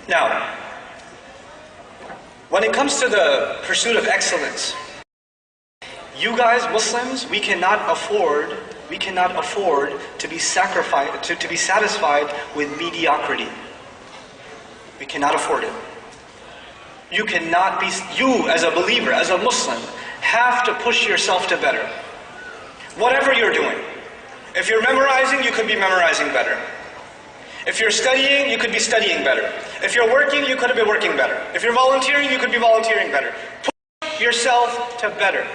Now, when it comes to the pursuit of excellence, you guys, Muslims, we cannot afford to be satisfied with mediocrity. We cannot afford it. You as a believer, as a Muslim, have to push yourself to better. Whatever you're doing. If you're memorizing, you could be memorizing better. If you're studying, you could be studying better. If you're working, you could be working better. If you're volunteering, you could be volunteering better. Push yourself to better.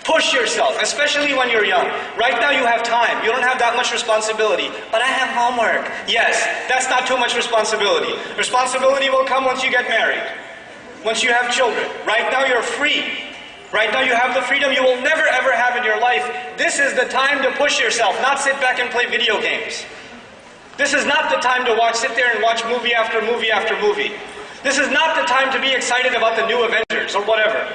Push yourself, especially when you're young. Right now you have time. You don't have that much responsibility. But I have homework. Yes, that's not too much responsibility. Responsibility will come once you get married. Once you have children. Right now you're free. Right now you have the freedom you will never ever have in your life. This is the time to push yourself, not sit back and play video games. This is not the time to sit there and watch movie after movie after movie. This is not the time to be excited about the new Avengers or whatever.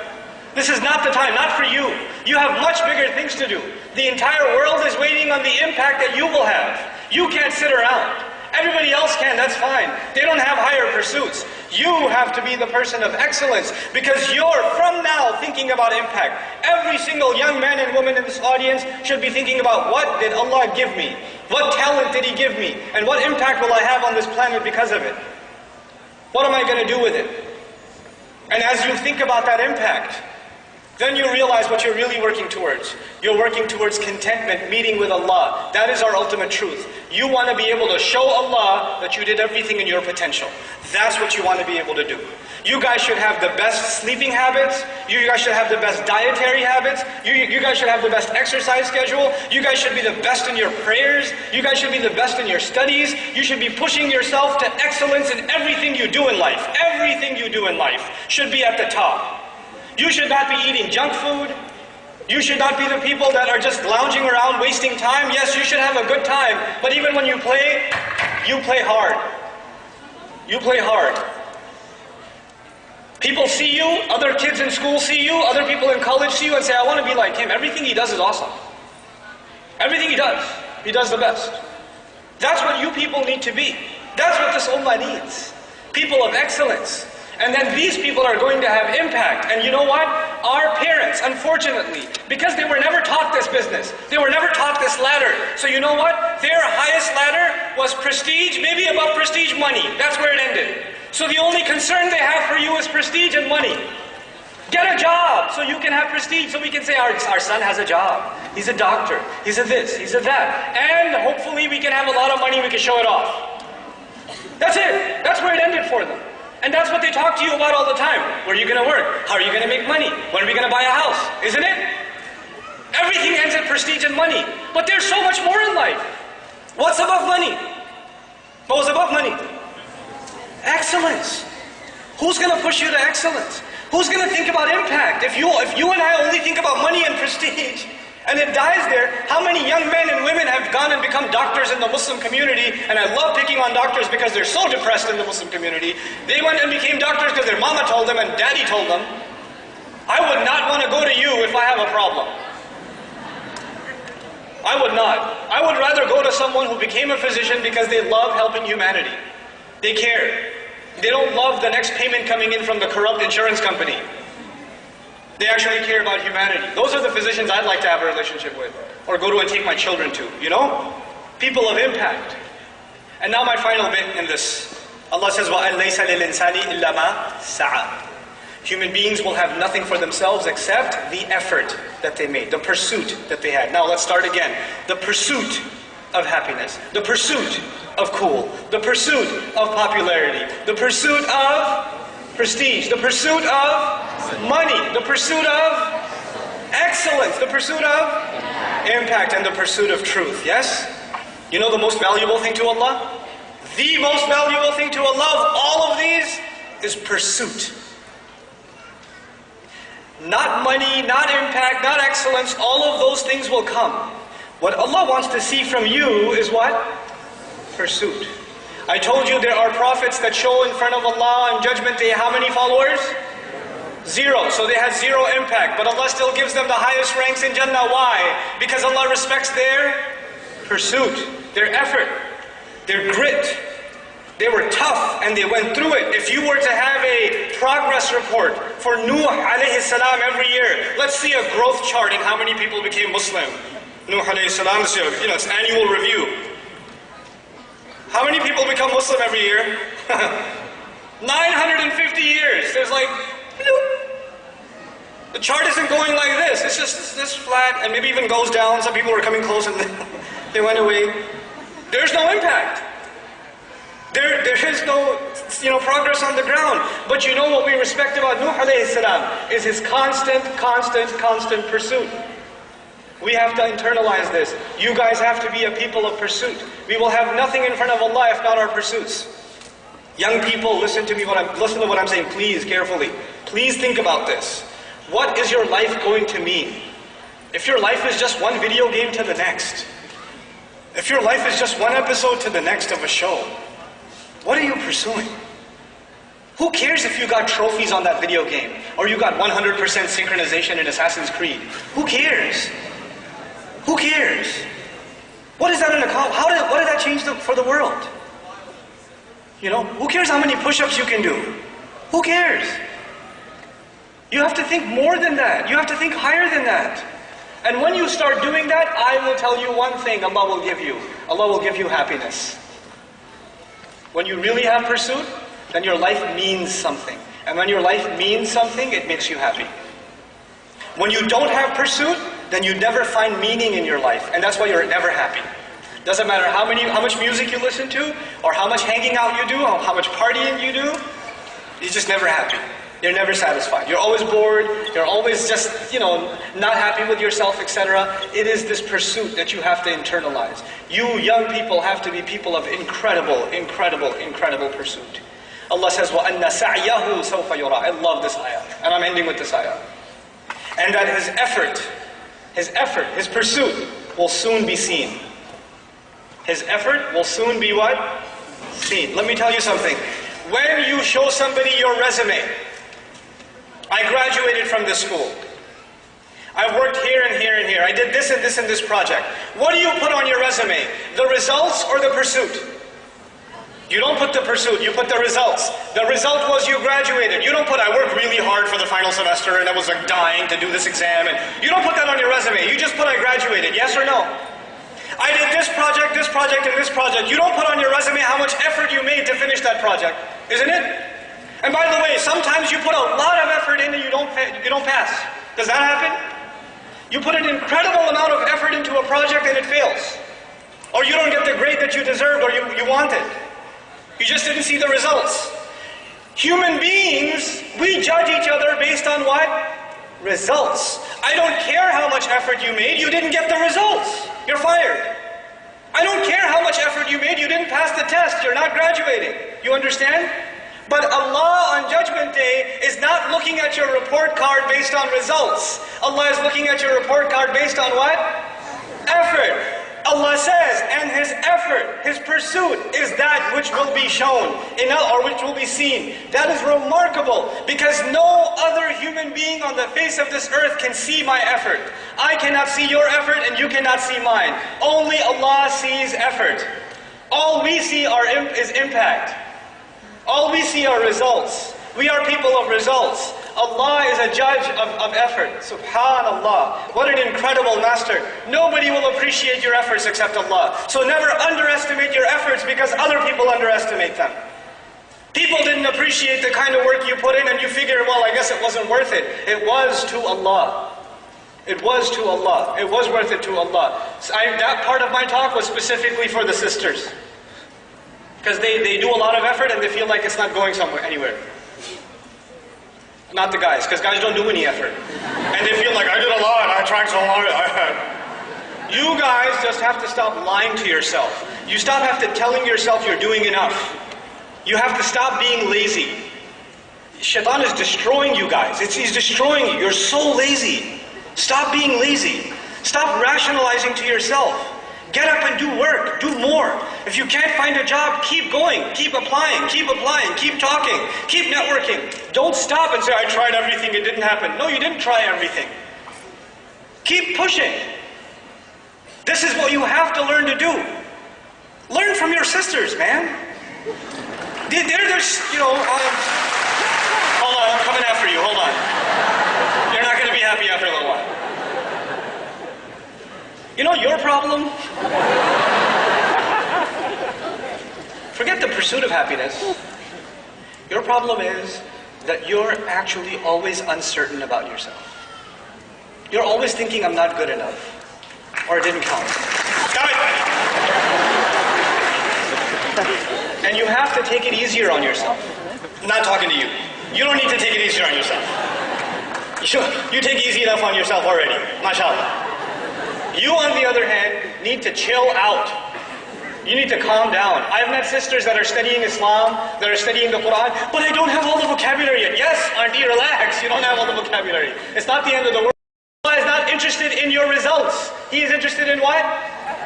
This is not the time, not for you. You have much bigger things to do. The entire world is waiting on the impact that you will have. You can't sit around. Everybody else can, that's fine. They don't have higher pursuits. You have to be the person of excellence because you're, from now, thinking about impact. Every single young man and woman in this audience should be thinking about what did Allah give me? What talent did He give me? And what impact will I have on this planet because of it? What am I going to do with it? And as you think about that impact, then you realize what you're really working towards. You're working towards contentment, meeting with Allah. That is our ultimate truth. You want to be able to show Allah that you did everything in your potential. That's what you want to be able to do. You guys should have the best sleeping habits. You guys should have the best dietary habits. You guys should have the best exercise schedule. You guys should be the best in your prayers. You guys should be the best in your studies. You should be pushing yourself to excellence in everything you do in life. Everything you do in life should be at the top. You should not be eating junk food. You should not be the people that are just lounging around wasting time. Yes, you should have a good time, but even when you play hard. You play hard. People see you, other kids in school see you, other people in college see you and say, I want to be like him. Everything he does is awesome. Everything he does the best. That's what you people need to be. That's what this ummah needs. People of excellence. And then these people are going to have impact. And you know what? Our parents, unfortunately, because they were never taught this business, they were never taught this ladder. So you know what? Their highest ladder was prestige, maybe above prestige, money. That's where it ended. So the only concern they have for you is prestige and money. Get a job so you can have prestige, so we can say our son has a job. He's a doctor. He's a this, he's a that. And hopefully we can have a lot of money, we can show it off. That's it. That's where it ended for them. And that's what they talk to you about all the time. Where are you going to work? How are you going to make money? When are we going to buy a house? Isn't it? Everything ends in prestige and money. But there's so much more in life. What's above money? What was above money? Excellence. Who's going to push you to excellence? Who's going to think about impact? If you and I only think about money and prestige, and it dies there, how many young men and women have gone and become doctors in the Muslim community? And I love picking on doctors because they're so depressed in the Muslim community. They went and became doctors because their mama told them and daddy told them. I would not want to go to you if I have a problem. I would not. I would rather go to someone who became a physician because they love helping humanity. They care. They don't love the next payment coming in from the corrupt insurance company. They actually care about humanity. Those are the physicians I'd like to have a relationship with. Or go to and take my children to, you know? People of impact. And now my final bit in this. Allah says, وَأَنْ لَيْسَ لِلْإِنسَانِ إِلَّا مَا سَعَى. Human beings will have nothing for themselves except the effort that they made, the pursuit that they had. Now let's start again. The pursuit of happiness. The pursuit of cool. The pursuit of popularity. The pursuit of prestige. The pursuit of money, the pursuit of excellence, the pursuit of impact, and the pursuit of truth, yes? You know the most valuable thing to Allah? The most valuable thing to Allah of all of these is pursuit. Not money, not impact, not excellence, all of those things will come. What Allah wants to see from you is what? Pursuit. I told you there are prophets that show in front of Allah on Judgment Day how many followers? 0. So they had 0 impact. But Allah still gives them the highest ranks in Jannah. Why? Because Allah respects their pursuit, their effort, their grit. They were tough and they went through it. If you were to have a progress report for Nuh alayhi salam every year, let's see a growth chart in how many people became Muslim. Nuh alayhi salam, it's annual review. How many people become Muslim every year? 950 years. There's like, the chart isn't going like this. It's just this flat and maybe even goes down. Some people were coming close and they went away. There's no impact. There is no progress on the ground. But you know what we respect about Nuh alayhi salam is his constant pursuit. We have to internalize this. You guys have to be a people of pursuit. We will have nothing in front of Allah if not our pursuits. Young people, listen to what I'm saying, please, carefully. Please think about this. What is your life going to mean? If your life is just one video game to the next, if your life is just one episode to the next of a show, what are you pursuing? Who cares if you got trophies on that video game, or you got 100% synchronization in Assassin's Creed? Who cares? Who cares? What is that in what did that change for the world? Who cares how many push-ups you can do? Who cares? You have to think more than that. You have to think higher than that. And when you start doing that, I will tell you one thing Allah will give you. Allah will give you happiness. When you really have pursuit, then your life means something. And when your life means something, it makes you happy. When you don't have pursuit, then you never find meaning in your life. And that's why you're never happy. Doesn't matter how much music you listen to, or how much hanging out you do, or how much partying you do, you're just never happy. You're never satisfied. You're always bored. You're always just, not happy with yourself, etc. It is this pursuit that you have to internalize. You young people have to be people of incredible pursuit. Allah says, وَأَنَّ سَعْيَهُ سَوْفَ يُرَى. I love this ayah. And I'm ending with this ayah. And that his pursuit will soon be seen. His effort will soon be what? Seen. Let me tell you something. When you show somebody your resume, I graduated from this school. I worked here and here and here. I did this and this and this project. What do you put on your resume? The results or the pursuit? You don't put the pursuit, you put the results. The result was you graduated. You don't put, I worked really hard for the final semester and I was like dying to do this exam. And you don't put that on your resume. You just put, I graduated. Yes or no? I did this project, and this project. You don't put on your resume how much effort you made to finish that project. Isn't it? And by the way, sometimes you put a lot of effort in and you don't pass. Does that happen? You put an incredible amount of effort into a project and it fails. Or you don't get the grade that you deserved or you wanted. You just didn't see the results. Human beings, we judge each other based on what? Results. I don't care how much effort you made, you didn't get the results. You're fired. I don't care how much effort you made, you didn't pass the test, you're not graduating. You understand? But Allah on Judgment Day is not looking at your report card based on results. Allah is looking at your report card based on what? Effort. Allah says, and his effort, his pursuit is that which will be shown, or which will be seen. That is remarkable, because no other human being on the face of this earth can see my effort. I cannot see your effort, and you cannot see mine. Only Allah sees effort. All we see is impact. All we see are results. We are people of results. Allah is a judge of effort. Subhanallah. What an incredible master. Nobody will appreciate your efforts except Allah. So never underestimate your efforts because other people underestimate them. People didn't appreciate the kind of work you put in and you figure, well, I guess it wasn't worth it. It was to Allah. It was to Allah. It was worth it to Allah. So that part of my talk was specifically for the sisters. Because they do a lot of effort and they feel like it's not going anywhere. Not the guys, because guys don't do any effort. And they feel like, I did a lot, I tried so hard. You guys just have to stop lying to yourself. You have to telling yourself you're doing enough. You have to stop being lazy. Shaitan is destroying you guys. He's destroying you. You're so lazy. Stop being lazy. Stop rationalizing to yourself. Get up and do work, do more. If you can't find a job, keep going, keep applying, keep talking, keep networking. Don't stop and say, I tried everything, it didn't happen. No, you didn't try everything. Keep pushing. This is what you have to learn to do. Learn from your sisters, man. There's, hold on, I'm coming after you, hold on. You're not going to be happy after a little while. You know your problem? Forget the pursuit of happiness. Your problem is that you're actually always uncertain about yourself. You're always thinking, I'm not good enough, or it didn't count. Stop it! And you have to take it easier on yourself. I'm not talking to you. You don't need to take it easier on yourself. You take easy enough on yourself already. MashaAllah. You, on the other hand, need to chill out. You need to calm down. I've met sisters that are studying Islam, that are studying the Quran, but I don't have all the vocabulary yet. Yes, auntie, relax. You don't have all the vocabulary. It's not the end of the world. Allah is not interested in your results. He is interested in what?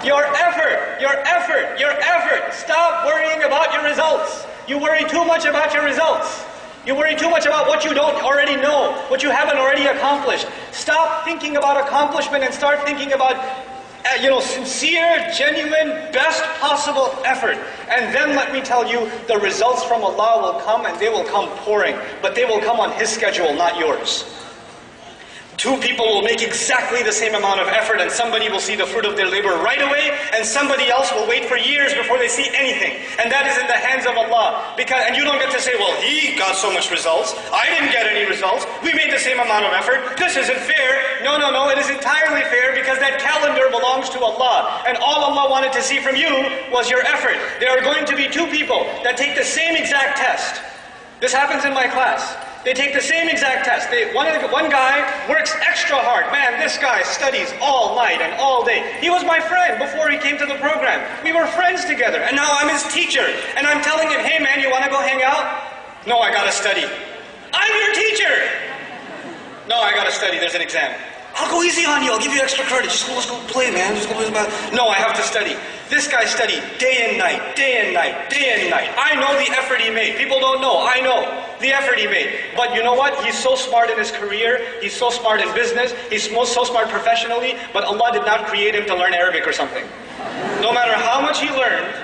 Your effort. Your effort. Your effort. Stop worrying about your results. You worry too much about your results. You worry too much about what you don't already know, what you haven't already accomplished. Stop thinking about accomplishment and start thinking about sincere, genuine, best possible effort. And then let me tell you, the results from Allah will come, and they will come pouring. But they will come on His schedule, not yours. Two people will make exactly the same amount of effort, and somebody will see the fruit of their labor right away, and somebody else will wait for years before they see anything. And that is in the hands of Allah. And you don't get to say, well, he got so much results, I didn't get any results, we made the same amount of effort, this isn't fair. No, it is entirely fair, because that calendar belongs to Allah. And all Allah wanted to see from you was your effort. There are going to be two people that take the same exact test. This happens in my class. They take the same exact test. One guy works extra hard. Man, this guy studies all night and all day. He was my friend before he came to the program. We were friends together, and now I'm his teacher. And I'm telling him, hey man, you want to go hang out? No, I got to study. I'm your teacher! No, I got to study. There's an exam. I'll go easy on you. I'll give you extra credit. Let's go play, man. No, I have to study. This guy studied day and night, day and night, day and night. I know the effort he made. People don't know. I know the effort he made. But you know what? He's so smart in his career. He's so smart in business. He's so smart professionally. But Allah did not create him to learn Arabic or something. No matter how much he learned,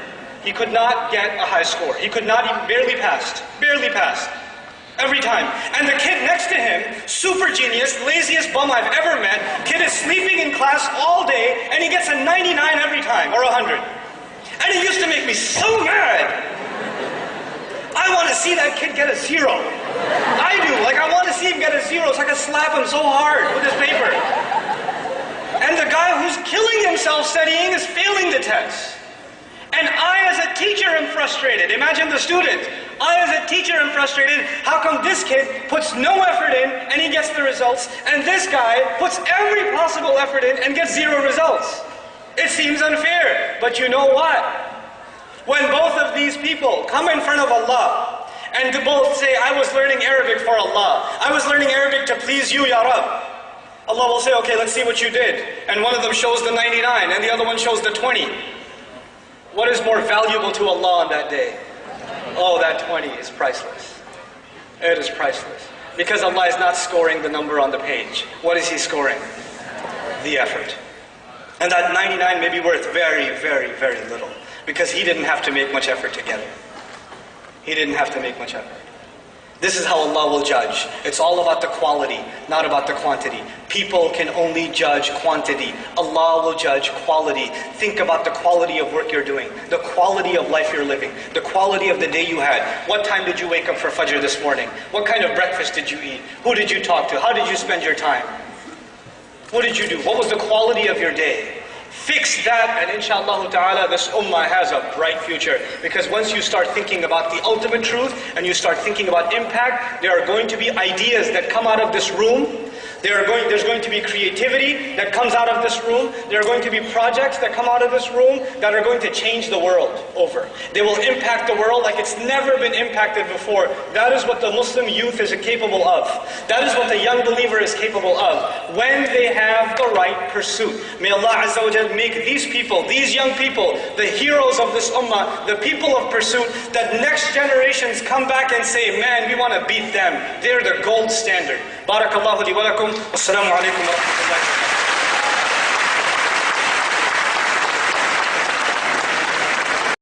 he could not get a high score. He could not even, barely passed. Barely passed. Every time. And the kid next to him, super genius, laziest bum I've ever met, kid is sleeping in class all day, and he gets a 99 every time, or 100. And it used to make me so mad. I want to see that kid get a 0. I do. I want to see him get a 0 so I can slap him so hard with his paper. And the guy who's killing himself studying is failing the test. And I, as a teacher, am frustrated. Imagine the student. I, as a teacher, am frustrated. How come this kid puts no effort in and he gets the results, and this guy puts every possible effort in and gets 0 results? It seems unfair. But you know what? When both of these people come in front of Allah, and to both say, I was learning Arabic for Allah, I was learning Arabic to please you, Ya Rab, Allah will say, okay, let's see what you did. And one of them shows the 99, and the other one shows the 20. What is more valuable to Allah on that day? Oh, that 20 is priceless. It is priceless. Because Allah is not scoring the number on the page. What is He scoring? The effort. And that 99 may be worth very, very, very little. Because he didn't have to make much effort to get it. He didn't have to make much effort. This is how Allah will judge. It's all about the quality, not about the quantity. People can only judge quantity. Allah will judge quality. Think about the quality of work you're doing, the quality of life you're living, the quality of the day you had. What time did you wake up for Fajr this morning? What kind of breakfast did you eat? Who did you talk to? How did you spend your time? What did you do? What was the quality of your day? Fix that, and inshallah ta'ala, this ummah has a bright future. Because once you start thinking about the ultimate truth, and you start thinking about impact, there are going to be ideas that come out of this room. There's going to be creativity that comes out of this room. There are going to be projects that come out of this room that are going to change the world over. They will impact the world like it's never been impacted before. That is what the Muslim youth is capable of. That is what the young believer is capable of when they have the right pursuit. May Allah Azza wa Jal make these people, these young people, the heroes of this ummah, the people of pursuit, that next generations come back and say, man, we want to beat them. They're the gold standard. Barakallahu li wa lakum. Wassalamu alaikum wa rahmatullahi wa barakatuh.